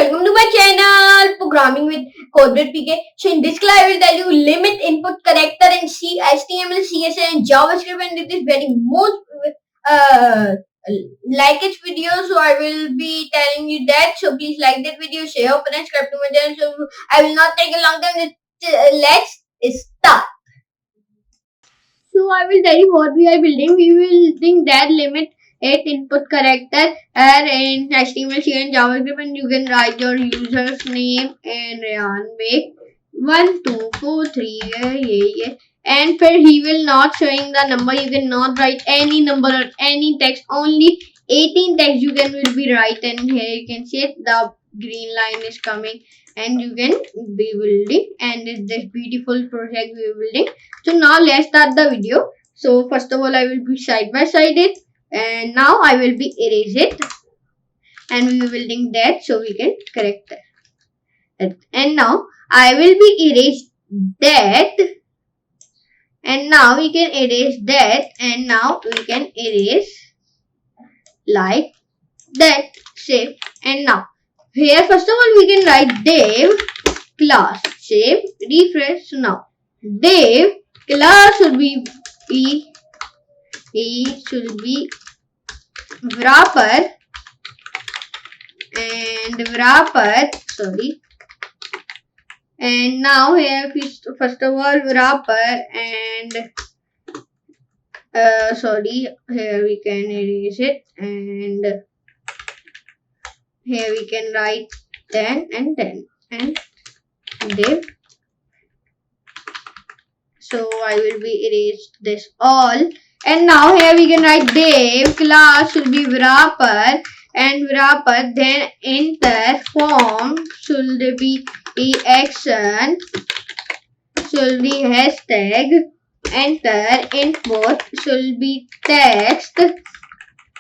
welcome to my channel Programming with CodeWithPK. So in this class I will tell you limit input character in C, HTML, CSS and JavaScript, and it is very most likest video. So I will be telling you that. So please like that video, share, open and subscribe to my channel. So I will not take a long time. Let's start. So I will tell you what we are building. We will building that limit 8 input character in HTML, CSS and JavaScript, and you can write your user's name and make 1, 2, 4, 3, and for he will not showing the number. You cannot write any number or any text. Only 18 text you can will be write, and here you can see it, the green line is coming, and you can be building, and it's this beautiful project we are building. So now let's start the video. So first of all I will be side by side it, and now I will be erase it, and we will building that so we can correct it. And now I will be erase that, and now we can erase that, and now we can erase like that shape. And now here first of all we can write div class shape, refresh. So now div class should be wrapper, and now here first of all wrapper, and here we can erase it, and here we can write 10 and 10 and div. So I will be erase this all, and now here we can write div class should be wrapper, and wrapper, then enter form should be action, should be hashtag, enter input should be text,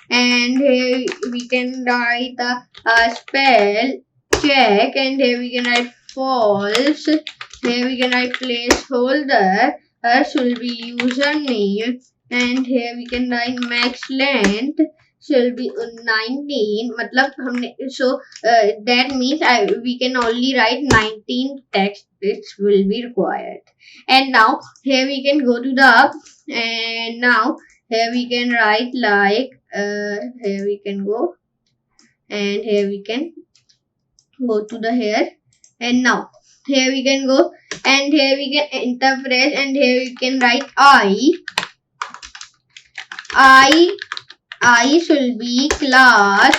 and here we can write a spell check, and here we can write false, here we can write placeholder should be username, and here we can write max length should be 19. So that means we can only write 19 text, it will be required. And now here we can go to the, and now here we can write like here we can go, and here we can go to the here, and now here we can go, and here we can enter press, and here we can write I should be class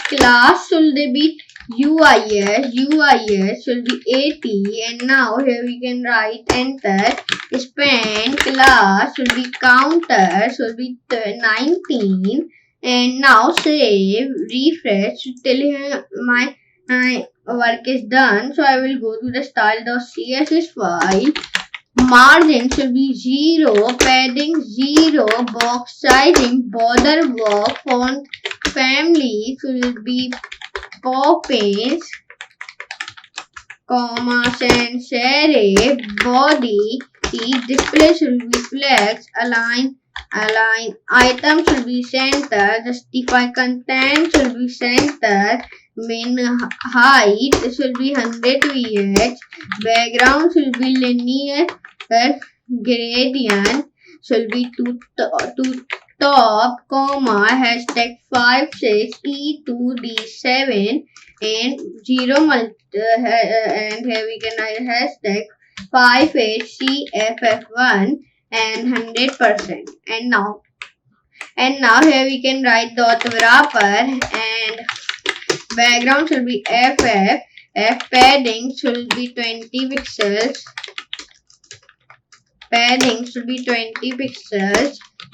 should be UIS should be 80, and now here we can write enter, span class should be counter should be 19, and now save, refresh till here my work is done. So I will go to the style.css file. Margin should be 0, padding 0, box sizing, border work, font family should be Poppins, comma sans serif, body display should be flex, align item should be center, justify content should be center, min height should be 100 VH, background should be linear, gradient should be to top, comma, hashtag 56E2D7 and 0 and here we can write hashtag 58CFF1 and 100%. And now here we can write dot wrapper, and background should be FF, padding should be 20 pixels,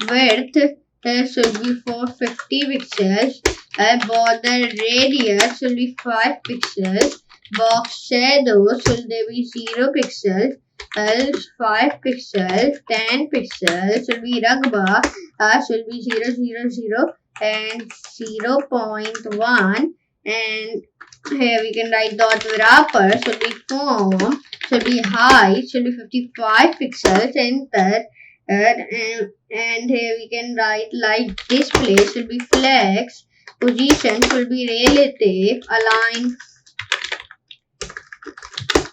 width should be 450 pixels, border radius should be 5 pixels, box shadow should be 0 pixels, 5 pixels, 10 pixels should be rugbar should be 000 and 0.1, and here we can write dot wrapper should be form should be height should be 55 pixels, enter, and here we can write like display should be flex, position should be relative, align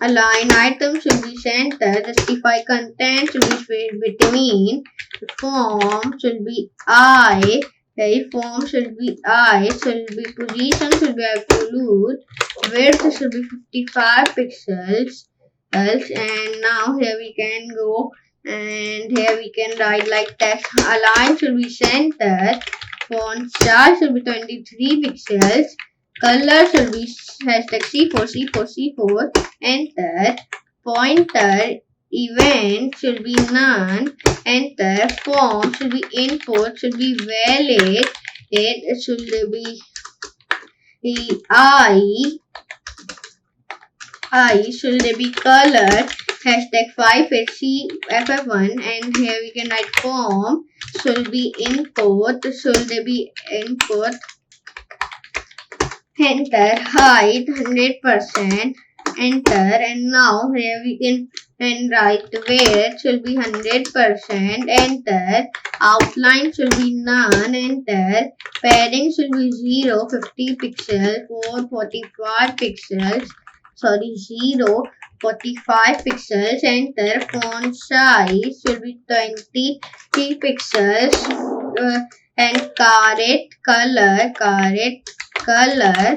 Align item should be center. Justify content should be space between. Form should be I. Form should be I. Should be position should be absolute. Width should be 55 pixels. And now here we can go and here we can write like text. Align should be center. Font size should be 23 pixels. Color should be hashtag C4. Enter. Pointer event should be none. Enter. Form should be input, should be valid. It should be I should be color. Hashtag 5HCFF1 and here we can write form should be input, should be input. Enter. Height 100%. Enter. And now here we can write weight should be 100%. Enter. Outline should be none. Enter. Padding should be 0, 50 pixels, 445 pixels. 0, 45 pixels. Enter. Font size should be 20 pixels. And caret color color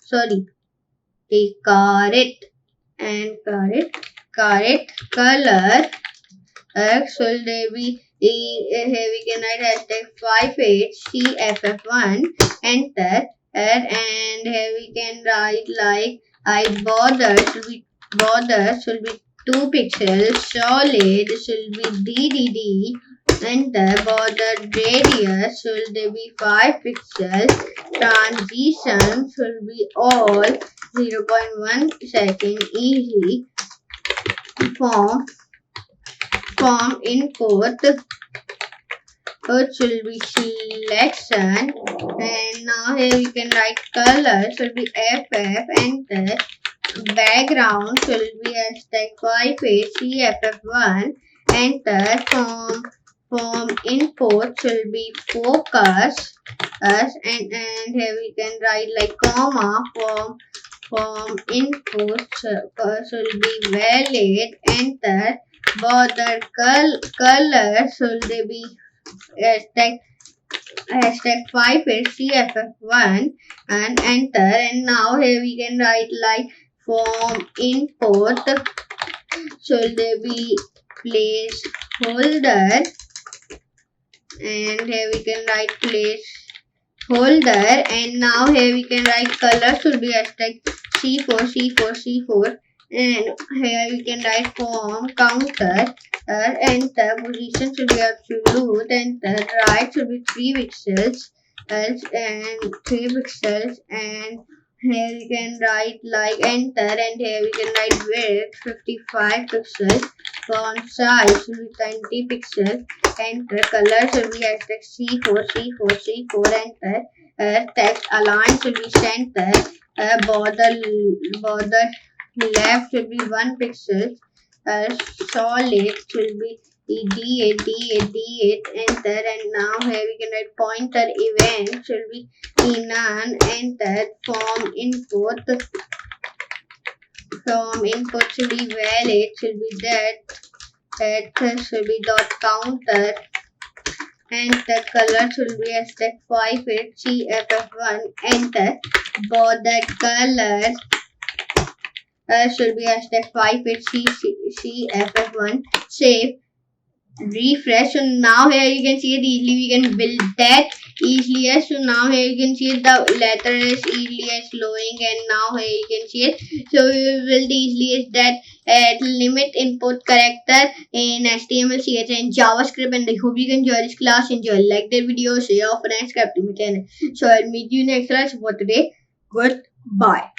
should be here we can write hashtag 5HCFF1 enter and here we can write like border should be 2 pixels, solid should be DDD. Enter. Border radius should be 5 pixels. Transition should be all 0.1 second. Easy. Form input should be selection. And now here we can write color should be FF. Enter. Background should be hashtag 5HCFF1. Enter. Form input should be focus and here we can write like comma. Form input should be valid. Enter. Border color should be hashtag 5HCFF1 and enter. And now here we can write like form input should be placeholder. And here we can write placeholder and now here we can write color should be hashtag C4 and here we can write form counter. Enter. Position should be absolute. Enter. Right should be 3 pixels and 3 pixels and here we can write like enter and here we can write width 55 pixels. Font size should be 20 pixels. Enter. Color should be hashtag C4 enter. Text align should be center. Border left should be 1 pixel. Solid should be D8 enter. And now here we can write pointer event should be none. Enter. Form input should be valid should be that should be dot counter. And the color should be hashtag 5HCFF1 enter. Border color should be hashtag 5HCFF1 save. Refresh. So now here you can see it easily. We can build that easily. So now here you can see it, the letter is easily as flowing and now here you can see it. So we will build easily is that limit input character in HTML, CSS and JavaScript. And I hope you can enjoy this class. Enjoy, like the video, share, and subscribe to my channel. So I'll meet you next class for today. Goodbye.